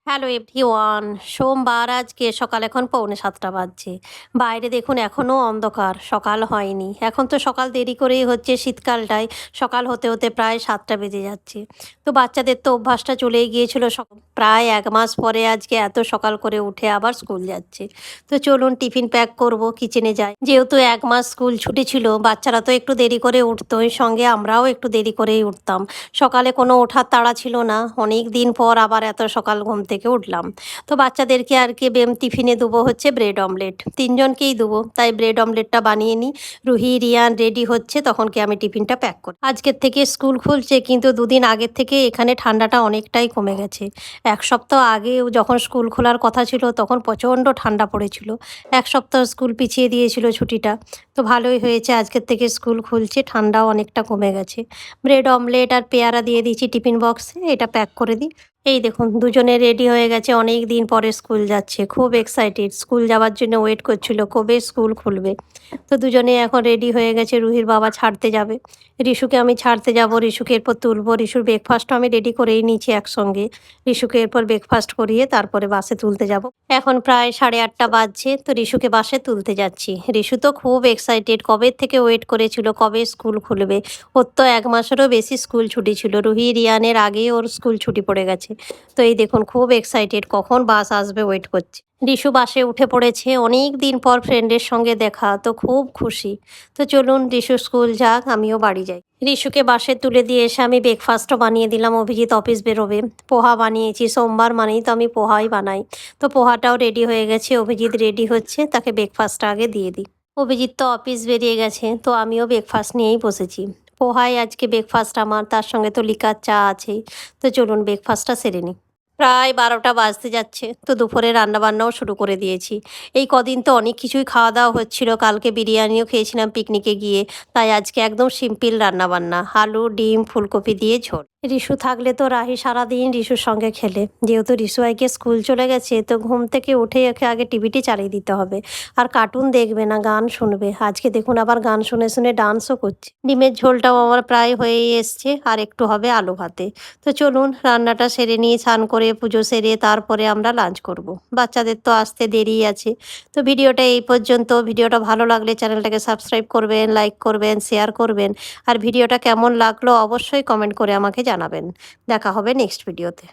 Hello everyone. সোমবার আজকে সকাল এখন 6:45 বাজছে। বাইরে দেখুন এখনও অন্ধকার, সকাল হয়নি। এখন তো সকাল দেরি করেই হচ্ছে, শীতকালটায় সকাল হতে হতে প্রায় 7টা বেজে যাচ্ছে। তো বাচ্চাদের তো অভ্যাসটা চলেই গিয়েছিল, প্রায় 1 মাস পরে আজকে এত সকাল করে উঠে আবার স্কুল যাচ্ছে। তো চলুন টিফিন প্যাক করব, কিচেনে যাই। যেহেতু 1 মাস স্কুল ছুটি ছিল, বাচ্চারা তো একটু দেরি করে উঠতো, এর সঙ্গে আমরাও একটু দেরি করেই উঠতাম। সকালে কোনো ওঠার তাড়া ছিল না, অনেক দিন পর আবার এত সকাল ঘুম থেকে উঠলাম। তো বাচ্চাদেরকে আর কি টিফিনে দেবো হচ্ছে ব্রেড অমলেট, তিনজনকেই দেবো, তাই ব্রেড অমলেটটা বানিয়ে নিই। রুহি রিয়ান রেডি হচ্ছে, তখন কি আমি টিফিনটা প্যাক করি। আজকের থেকে স্কুল খুলছে, কিন্তু দুদিন আগের থেকে এখানে ঠান্ডাটা অনেকটাই কমে গেছে। 1 সপ্তাহ আগে যখন স্কুল খোলার কথা ছিল তখন প্রচণ্ড ঠান্ডা পড়েছিল। 1 সপ্তাহ স্কুল পিছিয়ে দিয়েছিল ছুটিটা। তো ভালোই হয়েছে, আজকের থেকে স্কুল খুলছে, ঠান্ডাও অনেকটা কমে গেছে। ব্রেড অমলেট আর পেয়ারা দিয়ে দিয়েছি টিফিন বক্সে, এটা প্যাক করে দিই। এই দেখুন দুজনে রেডি হয়ে গেছে, অনেক দিন পরে স্কুল যাচ্ছে, খুব এক্সাইটেড, স্কুল যাওয়ার জন্য ওয়েট করছিল কবে স্কুল খুলবে। তো দুজনে এখন রেডি হয়ে গেছে, রুহির বাবা ছাড়তে যাবে, রিশুকে আমি ছাড়তে যাব, রিশুকে এরপর তুলবো। রিশুর ব্রেকফাস্টও আমি রেডি করেই নিয়েছি একসঙ্গে। রিশুকে এরপর ব্রেকফাস্ট করিয়ে তারপরে বাসে তুলতে যাব। এখন প্রায় 8:30 বাজছে, তো রিশুকে বাসে তুলতে যাচ্ছি। রিশু তো খুব এক্সাইটেড, কবে থেকে ওয়েট করেছিল কবে স্কুল খুলবে। ওর তো 1 মাসেরও বেশি স্কুল ছুটি ছিল, রুহি রিয়ানের আগেই ওর স্কুল ছুটি পড়ে গেছে। তো এই দেখুন খুব এক্সাইটেড, কখন বাস আসবে ওয়েট করছে। রিশু বাসে উঠে পড়েছে, অনেক দিন পর ফ্রেন্ডের সঙ্গে দেখা, তো খুব খুশি। তো চলুন রিশু স্কুল যাক, আমিও বাড়ি যাই। রিশুকে বাসে তুলে দিয়ে এসে আমি ব্রেকফাস্টও বানিয়ে দিলাম, অভিজিৎ অফিস বেরোবে। পোহা বানিয়েছি, সোমবার মানেই তো আমি পোহাই বানাই। তো পোহাটাও রেডি হয়ে গেছে, অভিজিৎ রেডি হচ্ছে, তাকে ব্রেকফাস্টটা আগে দিয়ে দিই। অভিজিৎ তো অফিস বেরিয়ে গেছে, তো আমিও ব্রেকফাস্ট নিয়েই বসেছি। পোহাই আজকে ব্রেকফাস্ট আমার, তার সঙ্গে তো লিকার চা আছেই। তো চলুন ব্রেকফাস্টটা সেরে নিই। প্রায় 12টা বাজতে যাচ্ছে, তো দুপুরে রান্নাবান্নাও শুরু করে দিয়েছি। এই কদিন তো অনেক কিছুই খাওয়া দাওয়া হচ্ছিল, কালকে বিরিয়ানিও খেয়েছিলাম পিকনিকে গিয়ে। তাই আজকে একদম সিম্পল রান্নাবান্না, আলু ডিম ফুলকপি দিয়ে ঝোল। রিশু থাকলে তো রাহি সারাদিন রিশুর সঙ্গে খেলে, যেহেতু রিশু আজকে স্কুল চলে গেছে, তো ঘুম থেকে উঠে ওকে আগে টিভিটি চালিয়ে দিতে হবে। আর কার্টুন দেখবে না, গান শুনবে। আজকে দেখুন আবার গান শুনে শুনে ডান্সও করছে। ডিমের ঝোলটাও আমার প্রায় হয়েই এসছে, আর একটু হবে আলু ভাতে। তো চলুন রান্নাটা সেরে নিয়ে স্নান করে পুজো সেরে তারপরে আমরা লাঞ্চ করব। বাচ্চাদের তো আসতে দেরি আছে। তো ভিডিওটা এই পর্যন্ত। ভিডিওটা ভালো লাগলে চ্যানেলটাকে সাবস্ক্রাইব করবেন, লাইক করবেন, শেয়ার করবেন। আর ভিডিওটা কেমন লাগলো অবশ্যই কমেন্ট করে আমাকে জানাবেন। দেখা হবে নেক্সট ভিডিওতে।